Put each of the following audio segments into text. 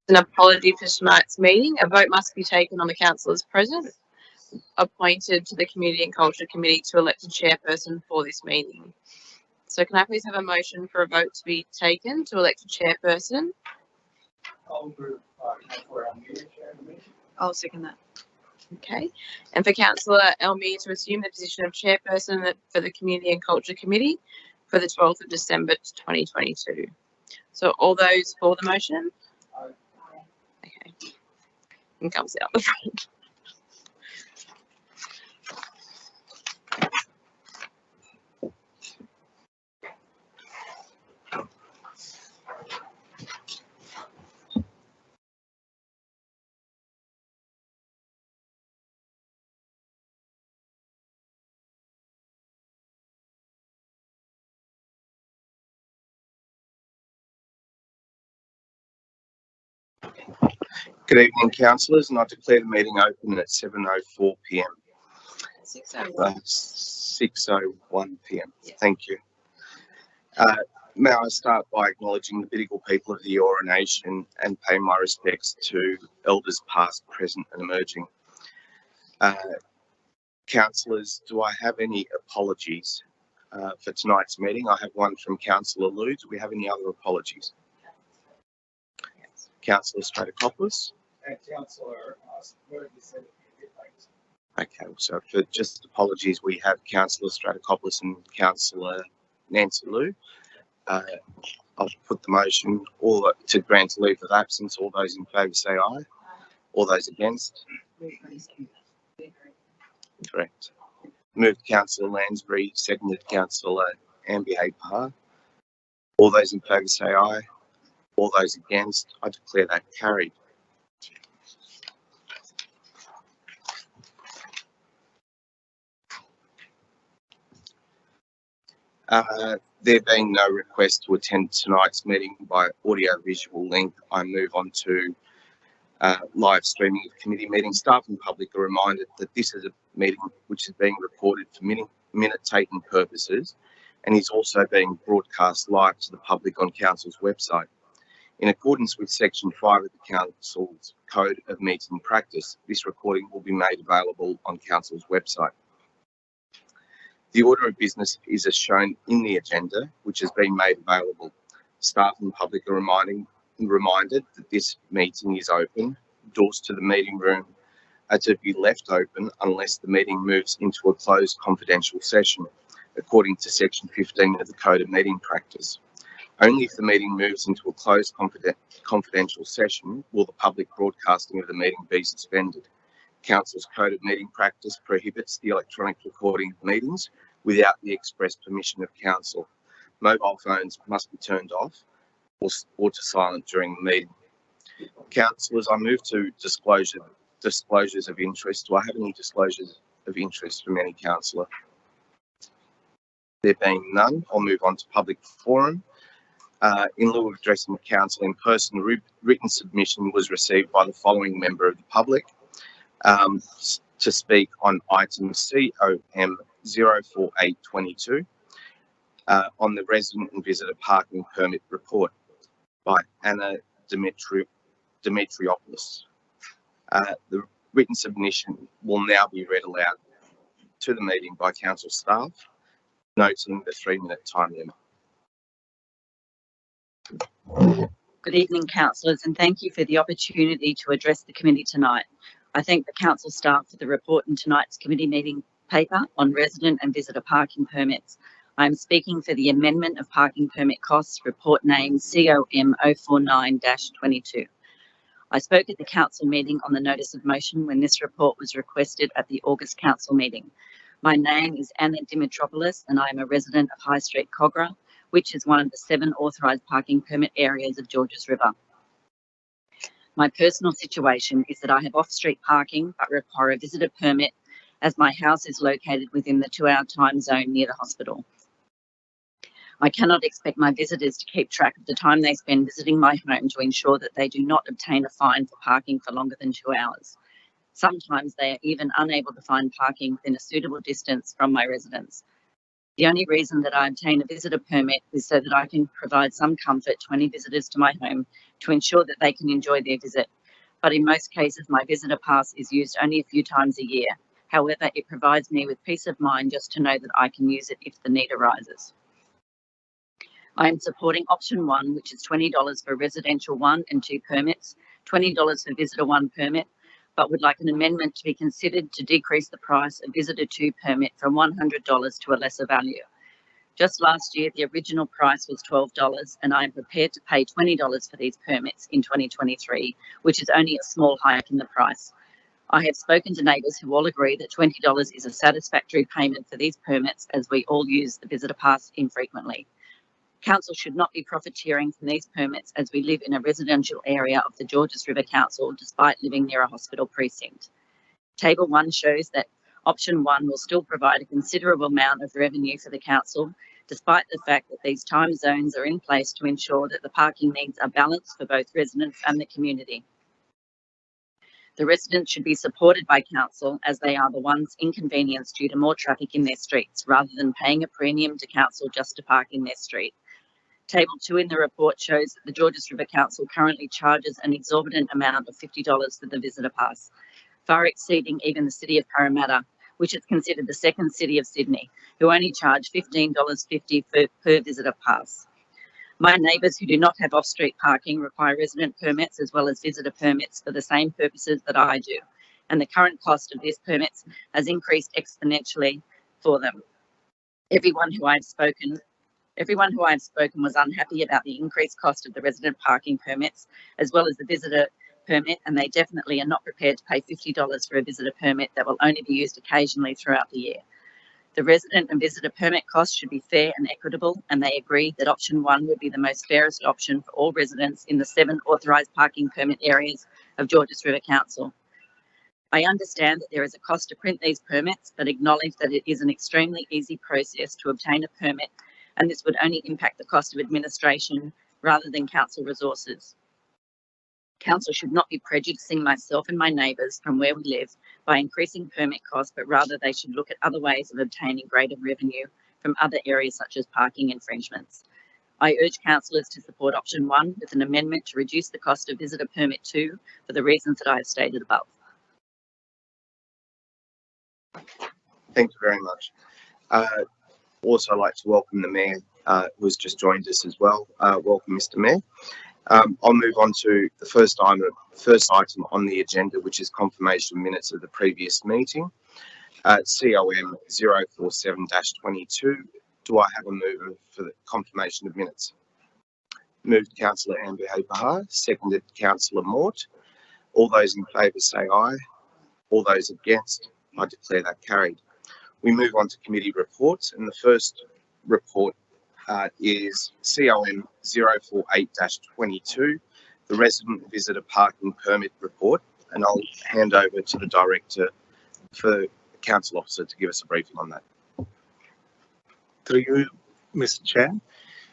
An apology for tonight's meeting. A vote must be taken on the councillors present, appointed to the Community and Culture Committee to elect a chairperson for this meeting. So can I please have a motion for a vote to be taken to elect a chairperson? I'll second that. Okay. And for Councillor Elmey to assume the position of chairperson for the Community and Culture Committee for the 12th of December 2022. So all those for the motion? Okay. And comes out the front. Good evening, councillors, and I declare the meeting open at 7:04 p.m. 6:01 p.m. Yes. Thank you. May I start by acknowledging the Bidjigal people of the Eora Nation and pay my respects to elders past, present and emerging. Councillors, do I have any apologies for tonight's meeting? I have one from Councillor Liu. Do we have any other apologies? Councillor Stratakopoulos? Councillor, Okay, so for just apologies, we have Councillor Stratakopoulos and Councillor Nancy Liu. I'll put the motion to grant a leave of absence. All those in favour say aye. All those against? Correct. Moved Councillor Lansbury, seconded Councillor Ambihay Parr. All those in favour say aye. All those against? I declare that carried. There being no request to attend tonight's meeting by audio-visual link, I move on to live streaming of committee meetings. Staff and public are reminded that this is a meeting which is being recorded for minute-taking purposes and is also being broadcast live to the public on Council's website. In accordance with Section 5 of the Council's Code of Meeting Practice, this recording will be made available on Council's website. The order of business is as shown in the agenda, which has been made available. Staff and public are reminded that this meeting is open. Doors to the meeting room are to be left open unless the meeting moves into a closed confidential session, according to Section 15 of the Code of Meeting Practice. Only if the meeting moves into a closed confidential session will the public broadcasting of the meeting be suspended. Council's Code of Meeting Practice prohibits the electronic recording of meetings without the express permission of Council. Mobile phones must be turned off or to silent during the meeting. Councillors, I move to disclosures of interest. Do I have any disclosures of interest from any councillor? There being none, I'll move on to public forum. In lieu of addressing the council in person, written submission was received by the following member of the public to speak on item COM 04822 on the resident and visitor parking permit report by Anna Dimitriopoulos. The written submission will now be read aloud to the meeting by council staff, noting the 3-minute time limit. Good evening, councillors, and thank you for the opportunity to address the committee tonight. I thank the council staff for the report in tonight's committee meeting paper on resident and visitor parking permits. I am speaking for the amendment of parking permit costs, report name COM 049-22. I spoke at the council meeting on the notice of motion when this report was requested at the August council meeting. My name is Anna Dimitriopoulos and I am a resident of High Street, Kogarah, which is one of the 7 authorised parking permit areas of Georges River. My personal situation is that I have off-street parking but require a visitor permit as my house is located within the 2-hour time zone near the hospital. I cannot expect my visitors to keep track of the time they spend visiting my home to ensure that they do not obtain a fine for parking for longer than 2 hours. Sometimes they are even unable to find parking within a suitable distance from my residence. The only reason that I obtain a visitor permit is so that I can provide some comfort to any visitors to my home to ensure that they can enjoy their visit. But in most cases, my visitor pass is used only a few times a year. However, it provides me with peace of mind just to know that I can use it if the need arises. I am supporting option 1, which is $20 for residential 1 and 2 permits, $20 for visitor 1 permit, but would like an amendment to be considered to decrease the price of visitor 2 permit from $100 to a lesser value. Just last year, the original price was $12, and I am prepared to pay $20 for these permits in 2023, which is only a small hike in the price. I have spoken to neighbours who all agree that $20 is a satisfactory payment for these permits, as we all use the visitor pass infrequently. Council should not be profiteering from these permits, as we live in a residential area of the Georges River Council despite living near a hospital precinct. Table 1 shows that option 1 will still provide a considerable amount of revenue for the council, despite the fact that these time zones are in place to ensure that the parking needs are balanced for both residents and the community. The residents should be supported by council, as they are the ones inconvenienced due to more traffic in their streets, rather than paying a premium to council just to park in their street. Table 2 in the report shows that the Georges River Council currently charges an exorbitant amount of $50 for the visitor pass, far exceeding even the City of Parramatta, which is considered the second city of Sydney, who only charge $15.50 per visitor pass. My neighbours who do not have off-street parking require resident permits as well as visitor permits for the same purposes that I do, and the current cost of these permits has increased exponentially for them. Everyone who I've spoken was unhappy about the increased cost of the resident parking permits as well as the visitor permit, and they definitely are not prepared to pay $50 for a visitor permit that will only be used occasionally throughout the year. The resident and visitor permit costs should be fair and equitable, and they agree that option 1 would be the most fairest option for all residents in the 7 authorised parking permit areas of Georges River Council. I understand that there is a cost to print these permits, but acknowledge that it is an extremely easy process to obtain a permit, and this would only impact the cost of administration rather than council resources. Council should not be prejudicing myself and my neighbours from where we live by increasing permit costs, but rather they should look at other ways of obtaining greater revenue from other areas such as parking infringements. I urge councillors to support option 1 with an amendment to reduce the cost of visitor permit 2 for the reasons that I have stated above. Thank you very much. Also like to welcome the Mayor, who has just joined us as well. Welcome, Mr. Mayor. I'll move on to the first item on the agenda, which is confirmation minutes of the previous meeting. COM 047-22. Do I have a mover for the confirmation of minutes? Moved Councillor Amber Bahar, seconded Councillor Mort. All those in favour say aye. All those against, I declare that carried. We move on to committee reports, and the first report is COM 048-22, the resident visitor parking permit report, and I'll hand over to the Director for the Council Officer to give us a briefing on that. Through you, Mr. Chair,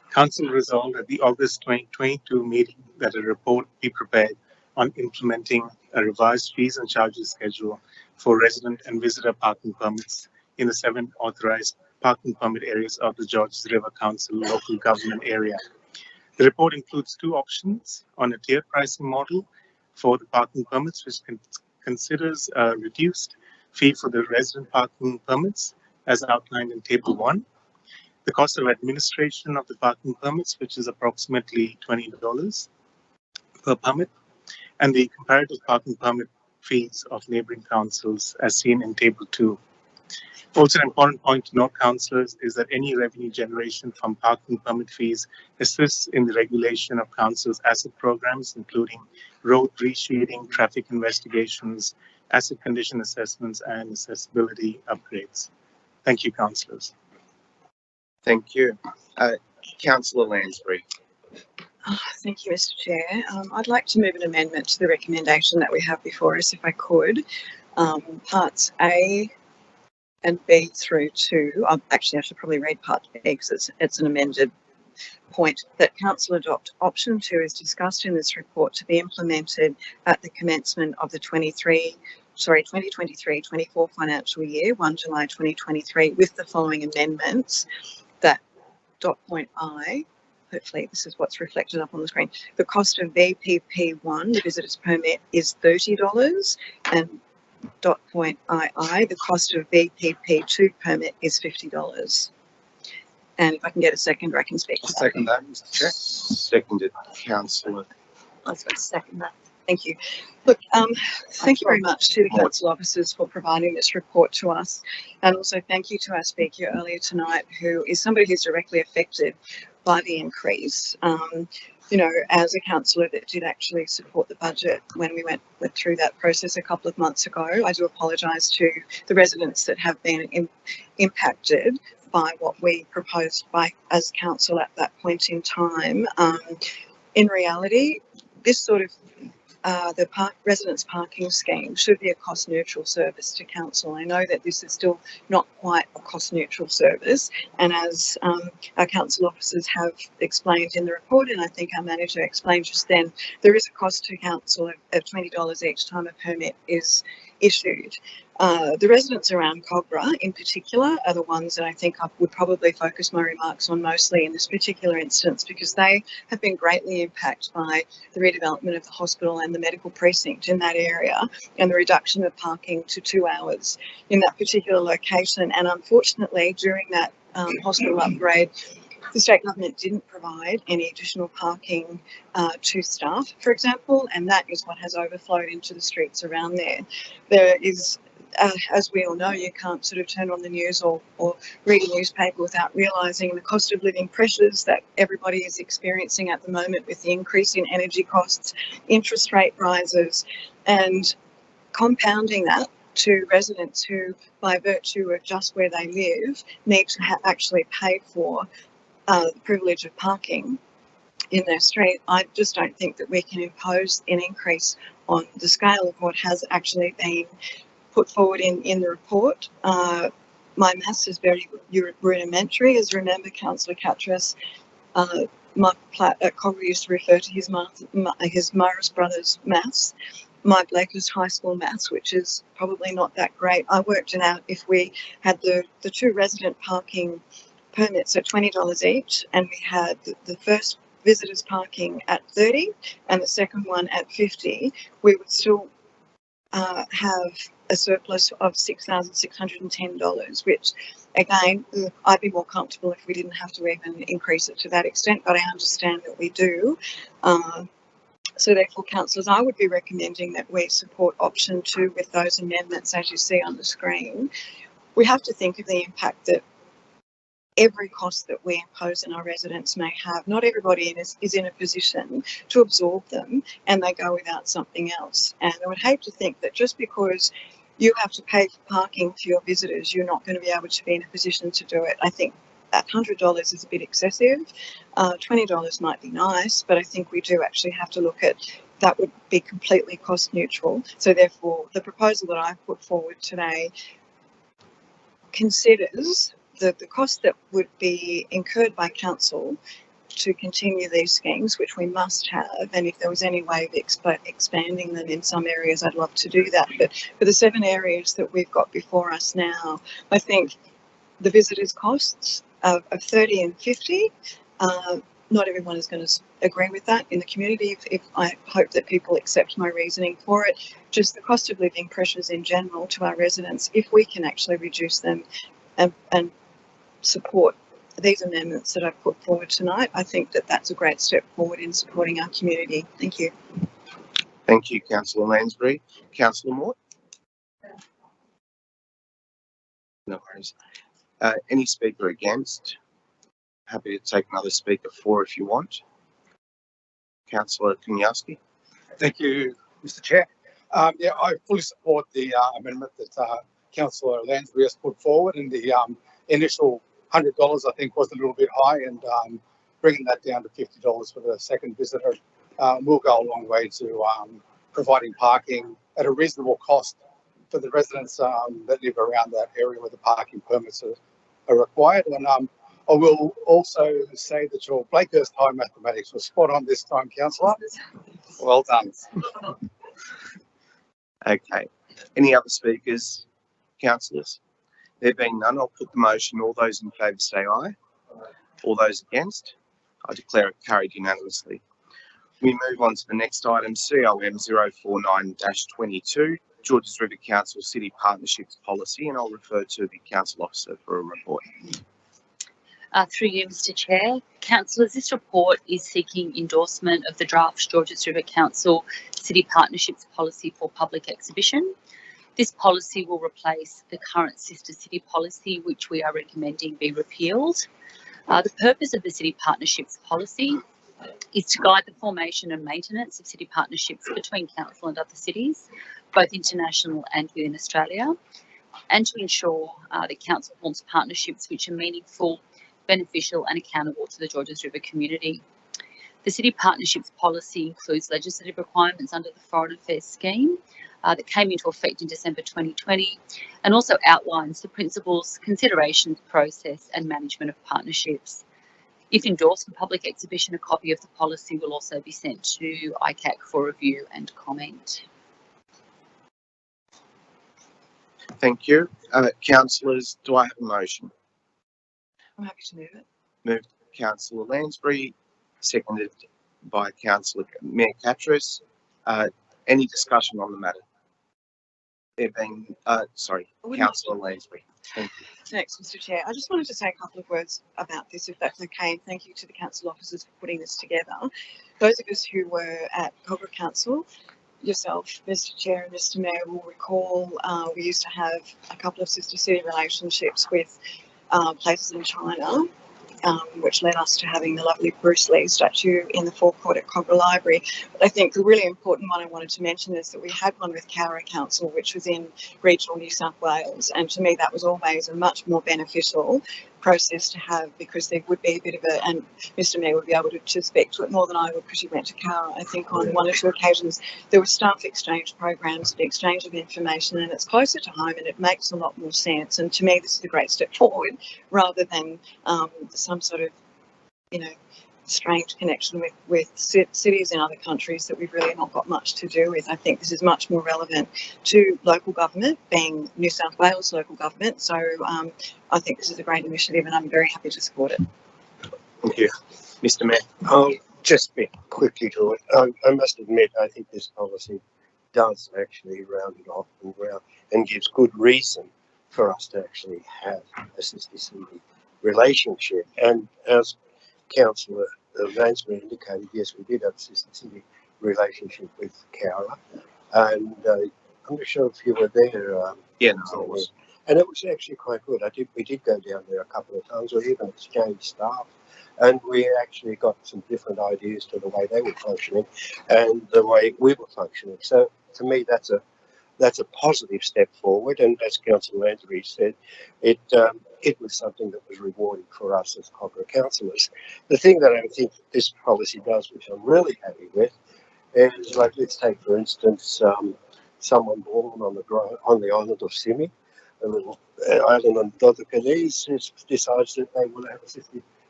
Council resolved at the August 2022 meeting that a report be prepared on implementing a revised fees and charges schedule for resident and visitor parking permits in the 7 authorised parking permit areas of the Georges River Council local government area. The report includes 2 options on a tiered pricing model for the parking permits, which considers a reduced fee for the resident parking permits as outlined in Table 1, the cost of administration of the parking permits, which is approximately $20 per permit, and the comparative parking permit fees of neighbouring councils as seen in Table 2. Also, an important point to note, councillors, is that any revenue generation from parking permit fees assists in the regulation of council's asset programs, including road reshading, traffic investigations, asset condition assessments, and accessibility upgrades. Thank you, councillors. Thank you. Councillor Lansbury. Thank you, Mr. Chair. I'd like to move an amendment to the recommendation that we have before us, if I could. Parts A and B through to, actually I should probably read part B because it's an amended point, that Council adopt option 2 is discussed in this report to be implemented at the commencement of the 2023-24 financial year, 1 July 2023, with the following amendments. That dot point I, hopefully this is what's reflected up on the screen. The cost of VPP1, the visitor's permit, is $30, and dot point II, the cost of VPP2 permit is $50. And if I can get a seconder, I can speak to that. Second that, Mr. Chair. Seconded, councillor. I was going to second that. Thank you. Look, thank you very much to the council officers for providing this report to us. And also thank you to our speaker earlier tonight, who is somebody who's directly affected by the increase. You know, as a councillor that did actually support the budget when we went through that process a couple of months ago, I do apologise to the residents that have been impacted by what we proposed as council at that point in time. In reality, this sort of residents parking scheme should be a cost neutral service to council. I know that this is still not quite a cost neutral service, and as our council officers have explained in the report, and I think our manager explained just then, there is a cost to council of $20 each time a permit is issued. The residents around Cogra in particular are the ones that I think I would probably focus my remarks on mostly in this particular instance, because they have been greatly impacted by the redevelopment of the hospital and the medical precinct in that area, and the reduction of parking to 2 hours in that particular location. And unfortunately, during that hospital upgrade, the state government didn't provide any additional parking to staff, for example, and that is what has overflowed into the streets around there. There is, as we all know, you can't sort of turn on the news or read a newspaper without realising the cost of living pressures that everybody is experiencing at the moment, with the increase in energy costs, interest rate rises, and compounding that to residents who, by virtue of just where they live, need to actually pay for the privilege of parking in their street. I just don't think that we can impose an increase on the scale of what has actually been put forward in the report. My maths is very rudimentary. As you remember, Councillor Catras, Mark Platt at Cogra used to refer to his Morris Brothers maths. My Blakehurst High School maths, which is probably not that great. I worked it out. If we had the two resident parking permits at $20 each, and we had the first visitors parking at $30 and the second one at $50, we would still have a surplus of $6,610, which again, I'd be more comfortable if we didn't have to even increase it to that extent, but I understand that we do. So therefore, councillors, I would be recommending that we support option 2 with those amendments as you see on the screen. We have to think of the impact that every cost that we impose on our residents may have. Not everybody is in a position to absorb them, and they go without something else. And I would hate to think that just because you have to pay for parking for your visitors, you're not going to be able to be in a position to do it. I think that $100 is a bit excessive. $20 might be nice, but I think we do actually have to look at that would be completely cost neutral. So therefore, the proposal that I've put forward today considers the cost that would be incurred by council to continue these schemes, which we must have, and if there was any way of expanding them in some areas, I'd love to do that. But for the 7 areas that we've got before us now, I think the visitors' costs of 30 and 50, not everyone is going to agree with that in the community. If I hope that people accept my reasoning for it, just the cost of living pressures in general to our residents, if we can actually reduce them and support these amendments that I've put forward tonight, I think that that's a great step forward in supporting our community. Thank you. Thank you, Councillor Lansbury. Councillor Mort? No worries. Any speaker against? Happy to take another speaker for if you want. Councillor Kunyarski? Thank you, Mr. Chair. Yeah, I fully support the amendment that Councillor Lansbury has put forward, and the initial $100 I think was a little bit high, and bringing that down to $50 for the second visitor will go a long way to providing parking at a reasonable cost for the residents that live around that area where the parking permits are required. And I will also say that your Blakehurst High mathematics was spot on this time, Councillor. Well done. Okay. Any other speakers, councillors? There being none, I'll put the motion. All those in favour say aye. All those against? I declare it carried unanimously. We move on to the next item, COM 049-22, Georges River Council City Partnerships Policy, and I'll refer to the council officer for a report. Through you, Mr. Chair. Councillors, this report is seeking endorsement of the draft Georges River Council City Partnerships Policy for public exhibition. This policy will replace the current sister city policy, which we are recommending be repealed. The purpose of the City Partnerships Policy is to guide the formation and maintenance of city partnerships between council and other cities, both international and within Australia, and to ensure that council forms partnerships which are meaningful, beneficial and accountable to the Georges River community. The City Partnerships Policy includes legislative requirements under the Foreign Affairs Scheme that came into effect in December 2020, and also outlines the principles, considerations, process and management of partnerships. If endorsed for public exhibition, a copy of the policy will also be sent to ICAC for review and comment. Thank you. Councillors, do I have a motion? I'm happy to move it. Moved Councillor Lansbury, seconded by Councillor Mayor Katras. Any discussion on the matter? There being, Councillor Lansbury. Thank you. Thanks, Mr. Chair. I just wanted to say a couple of words about this, if that's okay. And thank you to the council officers for putting this together. Those of us who were at Cobra Council, yourself, Mr. Chair and Mr. Mayor, will recall we used to have a couple of sister city relationships with places in China, which led us to having the lovely Bruce Lee statue in the forecourt at Cobra Library. But I think the really important one I wanted to mention is that we had one with Cowra Council, which was in regional New South Wales. And to me, that was always a much more beneficial process to have, because there would be a bit of a, and Mr. Mayor would be able to speak to it more than I would, because you went to Cowra, I think, on one or two occasions. There were staff exchange programs, the exchange of information, and it's closer to home and it makes a lot more sense. And to me, this is a great step forward, rather than some sort of, strange connection with cities in other countries that we've really not got much to do with. I think this is much more relevant to local government, being New South Wales local government. So I think this is a great initiative and I'm very happy to support it. Thank you. Mr. Mayor. I'll just speak quickly to it. I must admit, I think this policy does actually round it off and gives good reason for us to actually have a sister city relationship. And as Councillor Lansbury indicated, yes, we did have a sister city relationship with Cowra, and I'm not sure if you were there. Yeah, no, I was. And it was actually quite good. We did go down there a couple of times. We even exchanged staff, and we actually got some different ideas to the way they were functioning and the way we were functioning. So to me, that's a positive step forward. And as Councillor Lansbury said, it was something that was rewarding for us as Cobra councillors. The thing that I think this policy does, which I'm really happy with, is like, let's take for instance someone born on the island of Simi, a little island on Dodecanese, decides that they want to have a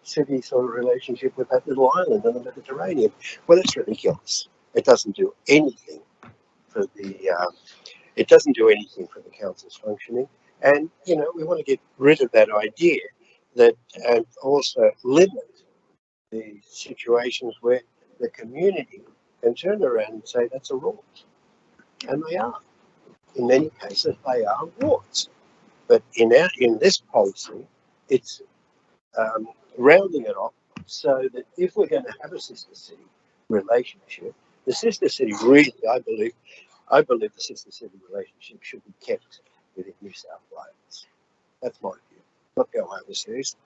city sort of relationship with that little island in the Mediterranean. Well, that's ridiculous. It doesn't do anything for the council's functioning. And, we want to get rid of that idea and also limit the situations where the community can turn around and say that's a rort. And they are. In many cases, they are rorts. But in this policy, it's rounding it off so that if we're going to have a sister city relationship, the sister city really, I believe the sister city relationship should be kept within New South Wales. That's my view. Not go overseas.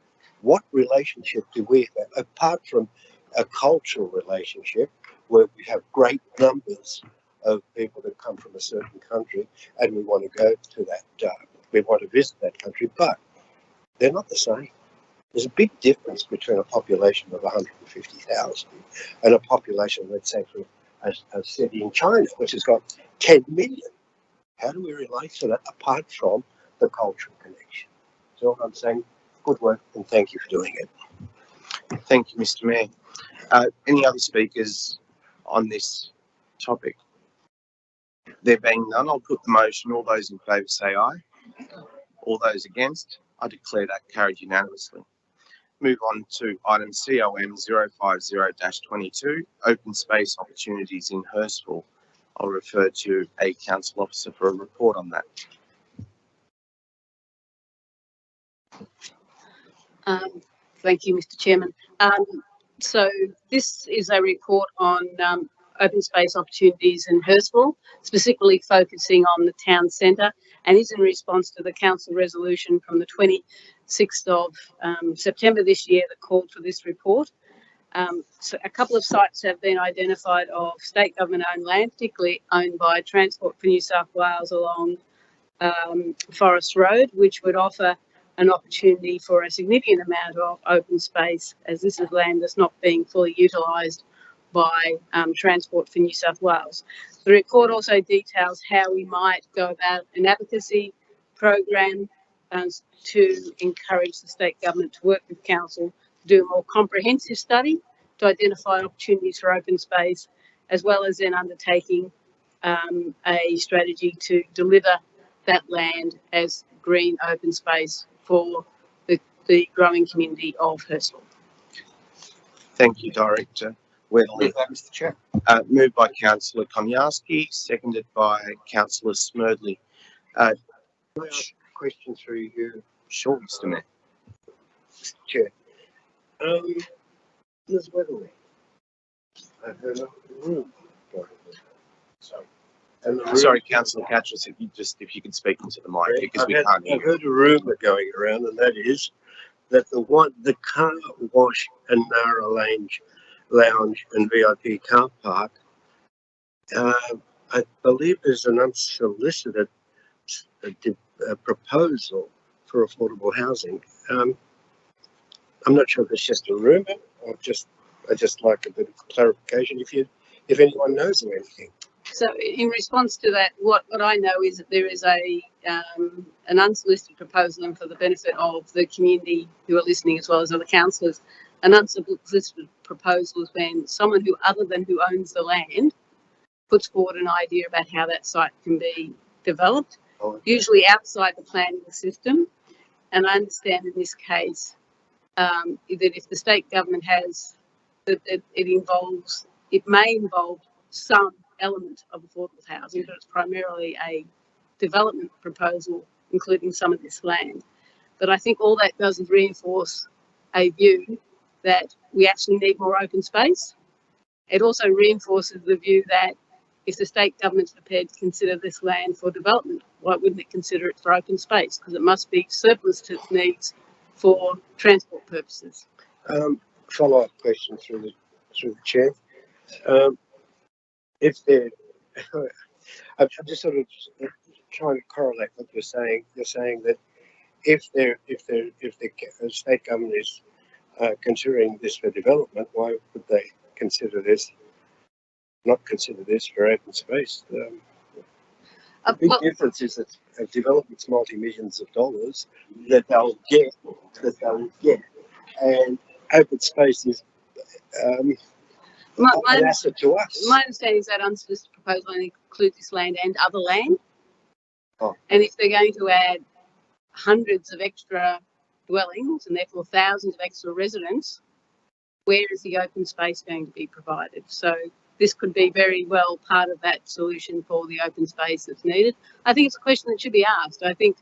What relationship do we have, apart from a cultural relationship where we have great numbers of people that come from a certain country and we want to go to that, we want to visit that country, but they're not the same. There's a big difference between a population of 150,000 and a population, let's say, for a city in China, which has got 10 million. How do we relate to that apart from the cultural connection? So I'm saying, good work and thank you for doing it. Thank you, Mr. Mayor. Any other speakers on this topic? There being none, I'll put the motion. All those in favour say aye. All those against, I declare that carried unanimously. Move on to item COM 050-22, open space opportunities in Hurstville. I'll refer to a council officer for a report on that. Thank you, Mr. Chairman. So this is a report on open space opportunities in Hurstville, specifically focusing on the town centre, and is in response to the council resolution from the 26th of September this year that called for this report. So a couple of sites have been identified of state government owned land, particularly owned by Transport for New South Wales along Forest Road, which would offer an opportunity for a significant amount of open space, as this is land that's not being fully utilised by Transport for New South Wales. The report also details how we might go about an advocacy program to encourage the state government to work with council to do a more comprehensive study to identify opportunities for open space, as well as then undertaking a strategy to deliver that land as green open space for the growing community of Hurstville. Thank you, Director Weatherly. Mr. Chair. Moved by Councillor Koniarski, seconded by Councillor Smerdley. May I ask a question through you, Sure, Mr. Mayor. Mr. Chair? Ms. Weatherly, I heard a room going on. Sorry. And the room, Sorry, Councillor Catchus, if you could speak into the mic because we can't hear I've you. heard a rumour going around, and that is that the car wash and Nara Lounge and VIP car park, I believe there's an unsolicited proposal for affordable housing. I'm not sure if it's just a rumour or I just like a bit of clarification if anyone knows of anything. So in response to that, what I know is that there is an unsolicited proposal, and for the benefit of the community who are listening as well as other councillors, an unsolicited proposal is when someone other than who owns the land puts forward an idea about how that site can be developed, usually outside the planning system. And I understand in this case that if the state government has, that it may involve some element of affordable housing, but it's primarily a development proposal, including some of this land. But I think all that does is reinforce a view that we actually need more open space. It also reinforces the view that if the state government's prepared to consider this land for development, why wouldn't it consider it for open space? Because it must be surplus to its needs for transport purposes. Follow-up question through the chair. If there, I'm just sort of trying to correlate what you're saying. You're saying that if the state government is considering this for development, why would they not consider this for open space? The big difference is that a development's multi-millions of dollars that they'll get, and open space is an asset to us. My understanding is that unsolicited proposal only includes this land and other land. Oh. And if they're going to add hundreds of extra dwellings and therefore thousands of extra residents, where is the open space going to be provided? So this could be very well part of that solution for the open space that's needed. I think it's a question that should be asked. I mean,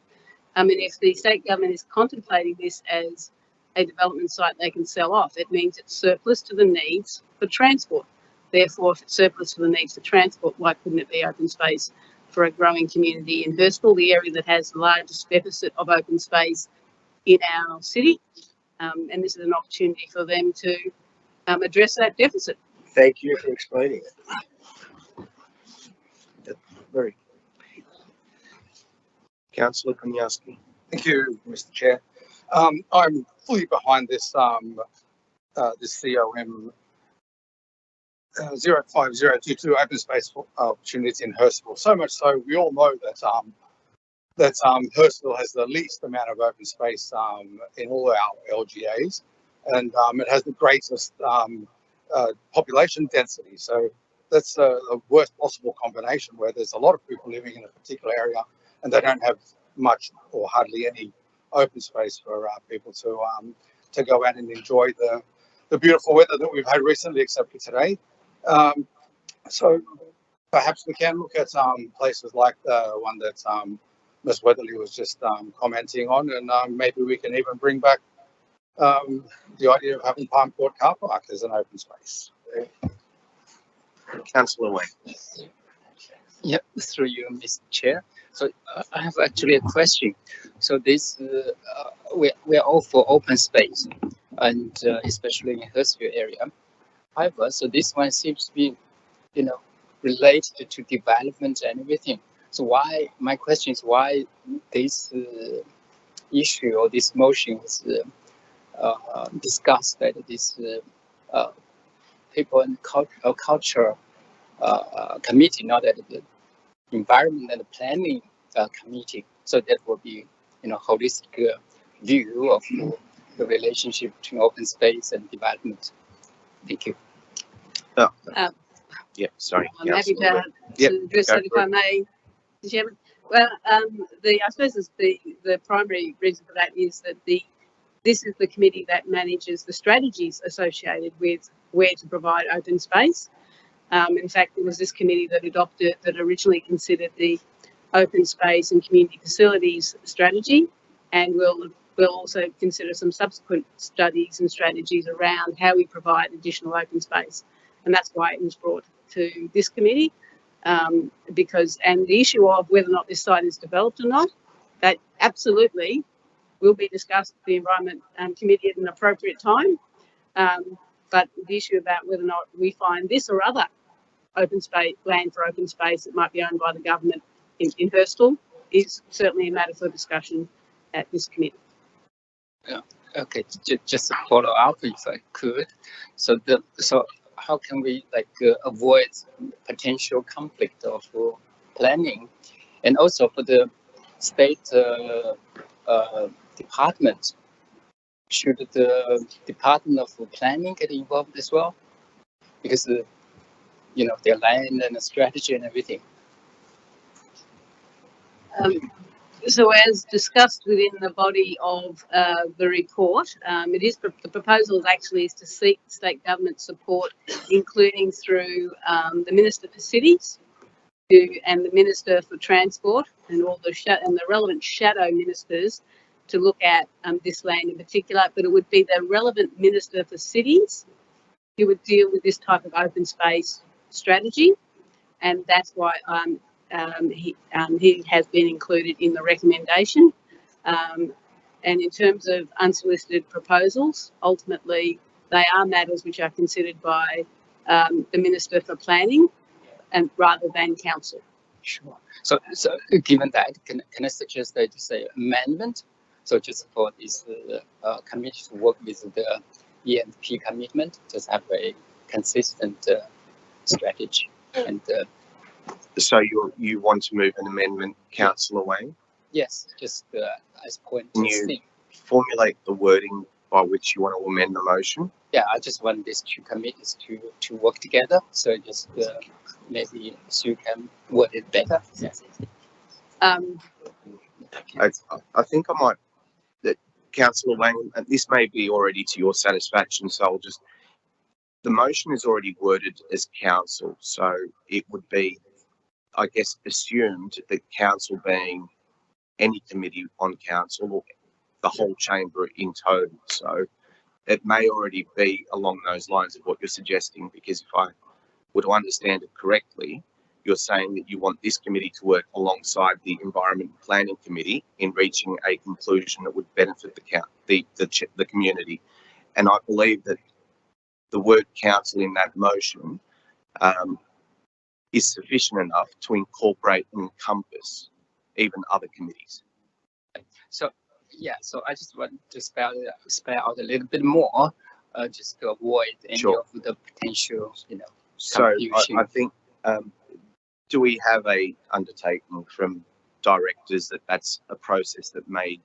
if the state government is contemplating this as a development site they can sell off, it means it's surplus to the needs for transport. Therefore, if it's surplus to the needs for transport, why couldn't it be open space for a growing community in Hurstville, the area that has the largest deficit of open space in our city? And this is an opportunity for them to address that deficit. Thank you for explaining it. That's very. Councillor Koniarski. Thank you, Mr. Chair. I'm fully behind this this COM 05022 open space opportunities in Hurstville. So much so, we all know that Hurstville has the least amount of open space in all our LGAs, and it has the greatest population density. So that's the worst possible combination, where there's a lot of people living in a particular area and they don't have much or hardly any open space for people to go out and enjoy the beautiful weather that we've had recently, except for today. So perhaps we can look at places like the one that Ms. Weatherly was just commenting on, and maybe we can even bring back the idea of having Palm Court Car Park as an open space. Councillor Wayne. Yep, through you, Mr. Chair. So I have actually a question. So this, we're all for open space, and especially in Hurstville area. However, so this one seems to be, related to development and everything. So why? My question is why this issue or this motion is discussed at this people and culture committee, not at the environment and planning committee. So that will be, holistic view of the relationship between open space and development. Thank you. Oh, yeah, sorry. I'm happy to Yep, address go that if for I may, Mr. Chairman. Well, I suppose the primary reason for that is that this is the committee that manages the strategies associated with where to provide open space. In fact, it was this committee that originally considered the open space and community facilities strategy, and we'll also consider some subsequent studies and strategies around how we provide additional open space, and that's why it was brought to this committee. Because the issue of whether or not this site is developed or not, that absolutely will be discussed at the Environment Committee at an appropriate time. But the issue about whether or not we find this or other open space, land for open space that might be owned by the government in Hurstville is certainly a matter for discussion at this committee. Yeah. Okay. Just a follow up, if I could. So how can we avoid potential conflict of planning, and also for the state department? Should the Department of Planning get involved as well? Because their land and the strategy and everything. So as discussed within the body of the report, the proposal actually is to seek state government support, including through the Minister for Cities and the Minister for Transport and all the relevant shadow ministers to look at this land in particular. But it would be the relevant Minister for Cities who would deal with this type of open space strategy, and that's why he has been included in the recommendation. And in terms of unsolicited proposals, ultimately they are matters which are considered by the Minister for Planning and rather than Council. Sure. So given that, can I suggest that you say amendment? So just for this committee to work with the ENP commitment, just have a consistent strategy. And so you want to move an amendment, Councillor Wayne? yes, just as point. Can you formulate the wording by which you want to amend the motion? Yeah, I just want these two committees to work together. So just maybe Sue can word it better. Yeah. I think I might, that Councillor Wayne, and this may be already to your satisfaction, so I'll just, the motion is already worded as council, so it would be, I guess, assumed that council being any committee on council or the whole chamber in total. So it may already be along those lines of what you're suggesting, because if I were to understand it correctly, you're saying that you want this committee to work alongside the Environment Planning Committee in reaching a conclusion that would benefit the community. And I believe that the word council in that motion is sufficient enough to incorporate and encompass even other committees. So yeah, so I just want to spell out a little bit more, just to avoid any Sure. of the potential, So confusion. I think, do we have a undertaking from directors that that's a process that may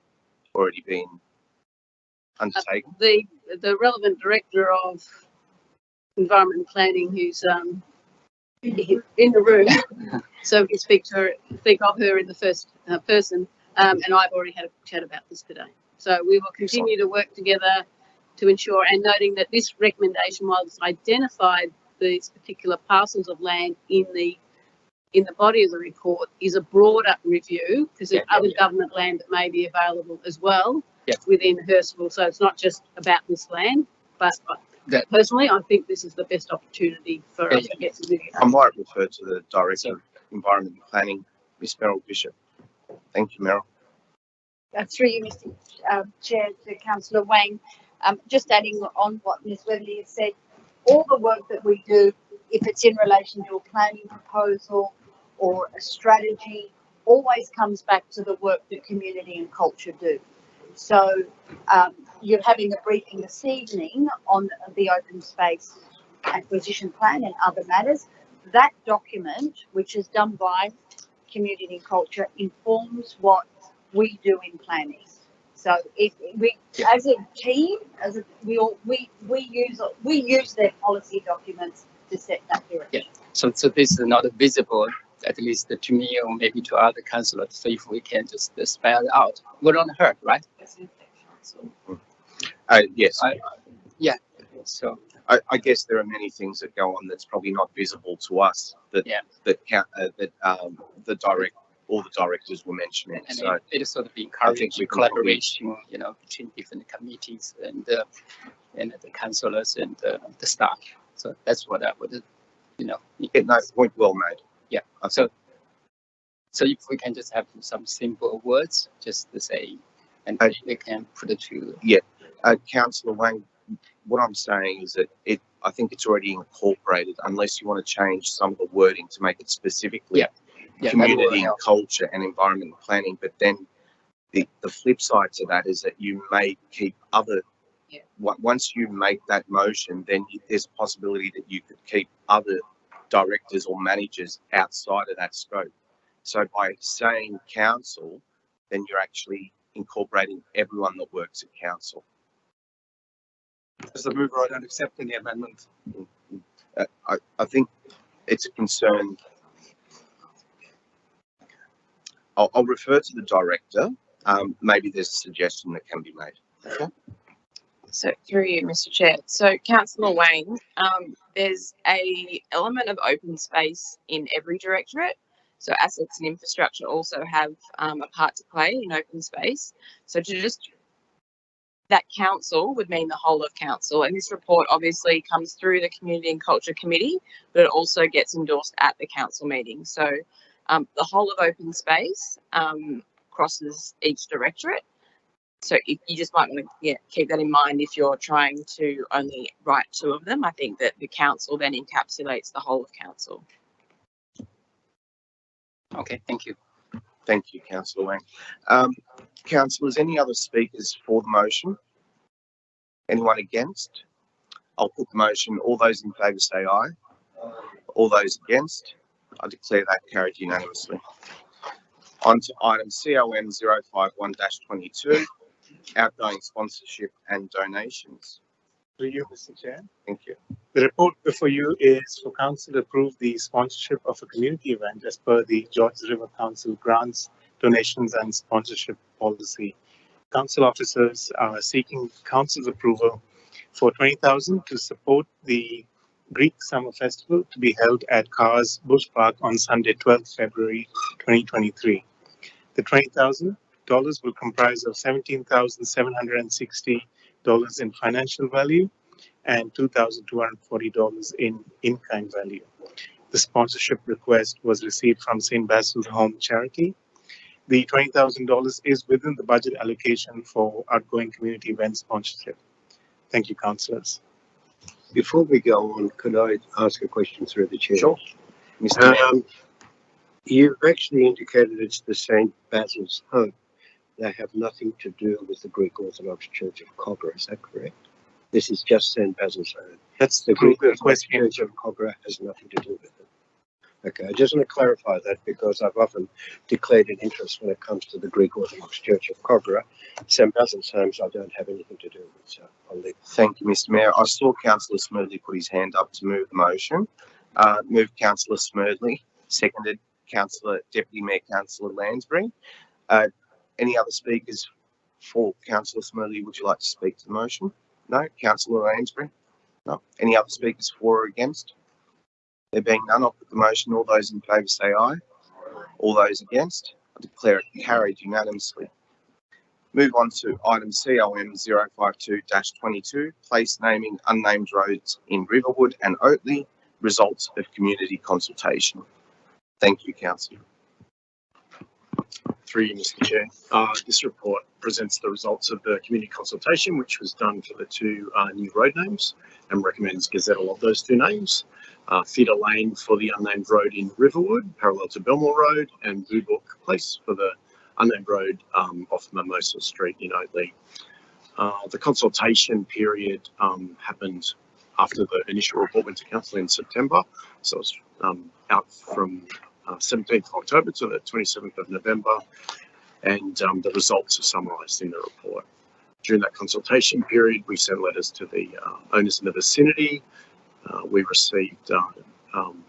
already been undertaken? The relevant director of Environment and Planning, who's in the room, so we can speak of her in the first person. And I've already had a chat about this today. So we will continue to work together to ensure, and noting that this recommendation, while it's identified these particular parcels of land in the body of the report, is a broader review, because there's other government land that may be available as well within Hurstville. So it's not just about this land, but personally, I think this is the best opportunity for us to get some video. I might refer to the Director of Environment and Planning, Ms. Meryl Bishop. Thank you, Meryl. Through you, Mr. Chair, to Councillor Wang. Just adding on what Ms. Webley has said, all the work that we do, if it's in relation to a planning proposal or a strategy, always comes back to the work that community and culture do. So you're having a briefing this evening on the open space acquisition plan and other matters. That document, which is done by community and culture, informs what we do in planning. So we, as a team, we use their policy documents to set that direction. So this is not visible, at least to me or maybe to other councillors. So if we can just spell it out, we don't hurt, right? Yes. So I guess there are many things that go on that's probably not visible to us that all the directors were mentioning. And so it is sort of encouraging collaboration, between different committees and the councillors and the staff. So that's what I would, no, point well made. Yeah. So if we can just have some simple words, just to say, and they can put it to. Yeah, Councillor Wang, what I'm saying is that I think it's already incorporated, unless you want to change some of the wording to make it specifically community and culture and environmental planning. But then the flip side to that is that you may keep other. Once you make that motion, then there's a possibility that you could keep other directors or managers outside of that scope. So by saying council, then you're actually incorporating everyone that works at council. As the mover, I don't accept any amendment. I think it's a concern. I'll refer to the director. Maybe there's a suggestion that can be made. Okay. So through you, Mr. Chair. So Councillor Wang, there's a element of open space in every directorate. So assets and infrastructure also have a part to play in open space. So that council would mean the whole of council. And this report obviously comes through the Community and Culture Committee, but it also gets endorsed at the council meeting. So the whole of open space crosses each directorate. So if you just might want to keep that in mind if you're trying to only write two of them. I think that the council then encapsulates the whole of council. Okay, thank you. Thank you, Councillor Wang. Councillors, any other speakers for the motion? Anyone against? I'll put the motion. All those in favour say aye. All those against? I declare that carried unanimously. On to item COM 051-22, outgoing sponsorship and donations. To you, Mr. Chair. Thank you. The report before you is for council to approve the sponsorship of a community event as per the Georges River Council grants, donations and sponsorship policy. Council officers are seeking council's approval for $20,000 to support the Greek Summer Festival to be held at Cars Bush Park on Sunday, 12th February 2023. The $20,000 will comprise of $17,760 in financial value and $2,240 in in-kind value. The sponsorship request was received from St. Basil's Home Charity. The $20,000 is within the budget allocation for outgoing community event sponsorship. Thank you, councillors. Before we go on, could I ask a question through the chair? Sure. You've actually indicated it's the St. Basil's Home. They have nothing to do with the Greek Orthodox Church of Kogarah, is that correct? This is just St. Basil's Home. That's The Greek Orthodox question. Church of Kogarah has nothing to do with it. Okay, I just want to clarify that because I've often declared an interest when it comes to the Greek Orthodox Church of Kogarah. St. Basil's Homes I don't have anything to do with, so I'll leave. Thank you, Mr. Mayor. I saw Councillor Smoothly put his hand up to move the motion. Moved Councillor Smerdley, seconded Deputy Mayor Councillor Lansbury. Any other speakers for Councillor Smerdley? Would you like to speak to the motion? No. Councillor Lansbury? No. Any other speakers for or against? There being none, I'll put the motion. All those in favour say aye. All those against? I declare it carried unanimously. Move on to item COM 052-22, place naming unnamed roads in Riverwood and Oatley, results of community consultation. Thank you, Councillor. Through you, Mr. Chair. This report presents the results of the community consultation, which was done for the two new road names, and recommends gazettal of those two names. Feeder Lane for the unnamed road in Riverwood, parallel to Belmore Road, and Blue Book Place for the unnamed road off Mimosa Street in Oatley. The consultation period happened after the initial report went to council in September, so it's out from 17th of October to the 27th of November, and the results are summarised in the report. During that consultation period, we sent letters to the owners in the vicinity. We received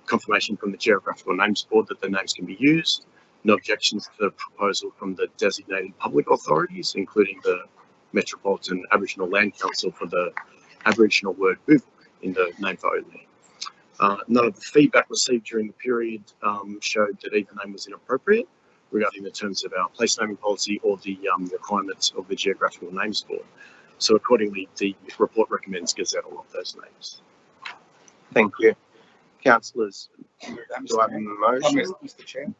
confirmation from the Geographical Names Board that the names can be used. No objections to the proposal from the designated public authorities, including the Metropolitan Aboriginal Land Council for the Aboriginal word "buvuk" in the name for Oatley. None of the feedback received during the period showed that either name was inappropriate regarding the terms of our place naming policy or the requirements of the Geographical Names Board. So accordingly, the report recommends gazettal of those names. Thank you. Councillors, do I have a motion? Mr. Chair.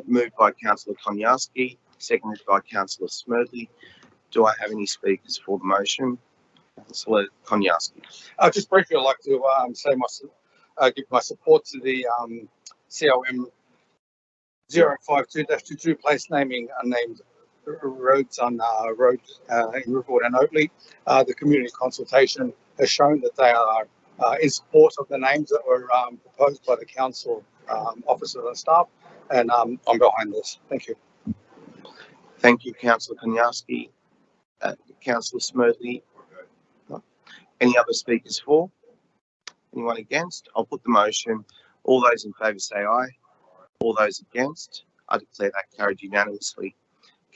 Moved by Councillor Konyaski, seconded by Councillor Smerdley. Do I have any speakers for the motion? Councillor Konyaski. Just briefly, I'd like to say give my support to the COM 052-22, place naming unnamed roads on in Riverwood and Oatley. The community consultation has shown that they are in support of the names that were proposed by the council officers and staff, and I'm behind this. Thank you. Thank you, Councillor Konyaski. Councillor Smerdley. Any other speakers for? Anyone against? I'll put the motion. All those in favour say aye. All those against? I declare that carried unanimously.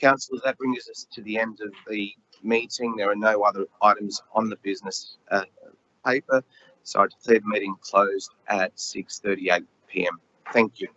Councillors, that brings us to the end of the meeting. There are no other items on the business paper, so I declare the meeting closed at 6:38 p.m. Thank you.